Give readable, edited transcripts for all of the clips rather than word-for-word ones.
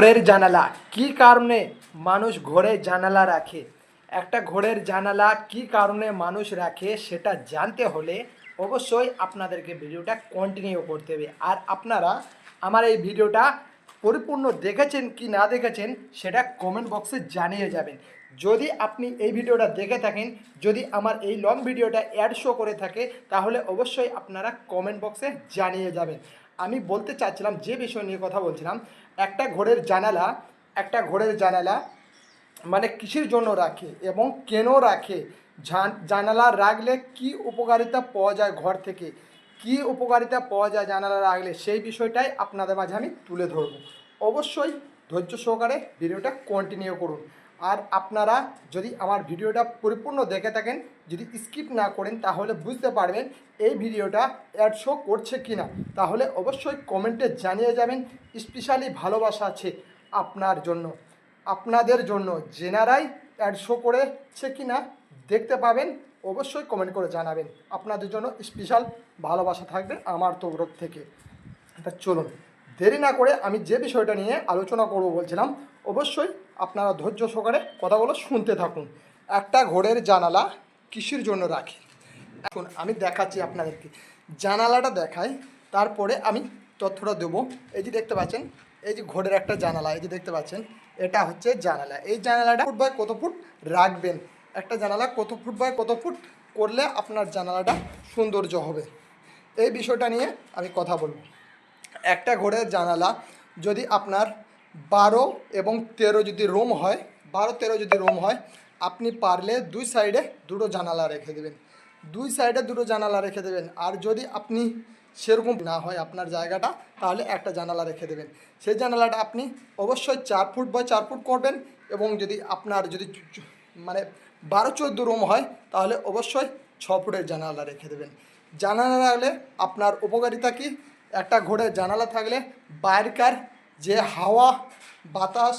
ঘরের জানালা কি কারণে মানুষ ঘরে জানালা রাখে? একটা ঘরের জানালা কি কারণে মানুষ রাখে সেটা জানতে হলে অবশ্যই আপনাদেরকে ভিডিওটা কন্টিনিউ করতে হবে। আর আপনারা আমার এই ভিডিওটা পরিপূর্ণ দেখেছেন কি না দেখেছেন সেটা কমেন্ট বক্সে জানিয়ে যাবেন। যদি আপনি এই ভিডিওটা দেখে থাকেন, যদি আমার এই লং ভিডিওটা অ্যাড শো করে থাকে, তাহলে অবশ্যই আপনারা কমেন্ট বক্সে জানিয়ে যাবেন। আমি বলতে চাচ্ছিলাম, যে বিষয় নিয়ে কথা বলছিলাম, একটা ঘরের জানালা মানে কিসের জন্য রাখে এবং কেন রাখে, জানালা রাখলে কি উপকারিতা পাওয়া যায়, ঘর থেকে কি উপকারিতা পাওয়া যায় জানালা রাখলে, সেই বিষয়টাই আপনাদের মাঝে আমি তুলে ধরব। অবশ্যই ধৈর্য সহকারে ভিডিওটা কন্টিনিউ করুন। আর আপনারা যদি আমার ভিডিওটা পরিপূর্ণ দেখে থাকেন, যদি স্কিপ না করেন, তাহলে বুঝতে পারবেন এই ভিডিওটা অ্যাড শো করছে কি না। তাহলে অবশ্যই কমেন্টে জানিয়ে যাবেন। স্পেশালি ভালোবাসা আছে আপনার জন্য, আপনাদের জন্য, জেনারাই অ্যাড শো করেছে কি না দেখতে পাবেন। অবশ্যই কমেন্ট করে জানাবেন। আপনাদের জন্য স্পেশাল ভালোবাসা থাকবে আমার তরফ থেকে। তা চলুন দেরি না করে আমি যে বিষয়টা নিয়ে আলোচনা করব বলছিলাম, অবশ্যই আপনারা ধৈর্য সহকারে কথাগুলো শুনতে থাকুন। একটা ঘরের জানালা কিসের জন্য রাখে? এখন আমি দেখাচ্ছি আপনাদেরকে, জানালাটা দেখাই, তারপরে আমি তথ্যটা দেবো। এই যে দেখতে পাচ্ছেন, এই যে ঘরের একটা জানালা, এই যে দেখতে পাচ্ছেন, এটা হচ্ছে জানালা। এই জানালাটা ফুট বাই কত ফুট রাখবেন, একটা জানালা কত ফুট বাই কত ফুট করলে আপনার জানালাটা সৌন্দর্য হবে, এই বিষয়টা নিয়ে আমি কথা বলবো। একটা ঘরের জানালা যদি আপনার 12 এবং 13 যদি রুম হয়, 12-13 যদি রুম হয়, আপনি পারলে দুই সাইডে দুটো জানালা রেখে দেবেন, দুই সাইডে দুটো জানালা রেখে দেবেন। আর যদি আপনি সেরকম না হয় আপনার জায়গাটা, তাহলে একটা জানালা রেখে দেবেন। সেই জানালাটা আপনি অবশ্যই 4 ফুট বাই 4 ফুট করবেন। এবং যদি আপনার যদি মানে 12-14 রুম হয়, তাহলে অবশ্যই 6 ফুটের জানালা রেখে দেবেন। জানালা রাখলে আপনার উপকারিতা কী? একটা ঘরে জানালা থাকলে বাইরেকার যে হাওয়া বাতাস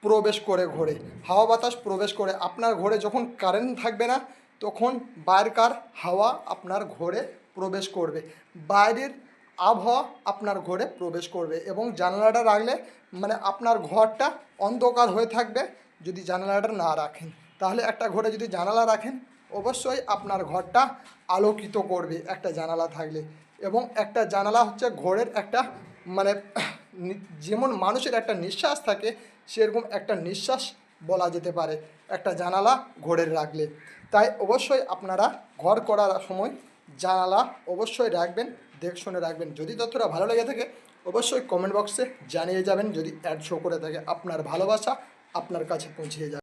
প্রবেশ করে, ঘরে হাওয়া বাতাস প্রবেশ করে, আপনার ঘরে যখন কারেন্ট থাকবে না, তখন বাইরেকার হাওয়া আপনার ঘরে প্রবেশ করবে, বাইরের আবহাওয়া আপনার ঘরে প্রবেশ করবে। এবং জানালাটা রাখলে মানে আপনার ঘরটা অন্ধকার হয়ে থাকবে যদি জানালাটা না রাখেন। তাহলে একটা ঘরে যদি জানালা রাখেন, অবশ্যই আপনার ঘরটা আলোকিত করবে একটা জানালা থাকলে। এবং একটা জানালা হচ্ছে ঘরের একটা মানে যেমন মানুষের একটা নিঃশ্বাস থাকে, সেরকম একটা নিঃশ্বাস বলা যেতে পারে একটা জানালা ঘরের রাখলে। তাই অবশ্যই আপনারা ঘর করার সময় জানালা অবশ্যই রাখবেন, দেখে শুনে রাখবেন। যদি তথ্যটা ভালো লেগে থাকে, অবশ্যই কমেন্ট বক্সে জানিয়ে যাবেন। যদি অ্যাড শো করে থাকে, আপনার ভালোবাসা আপনার কাছে পৌঁছে যাবে।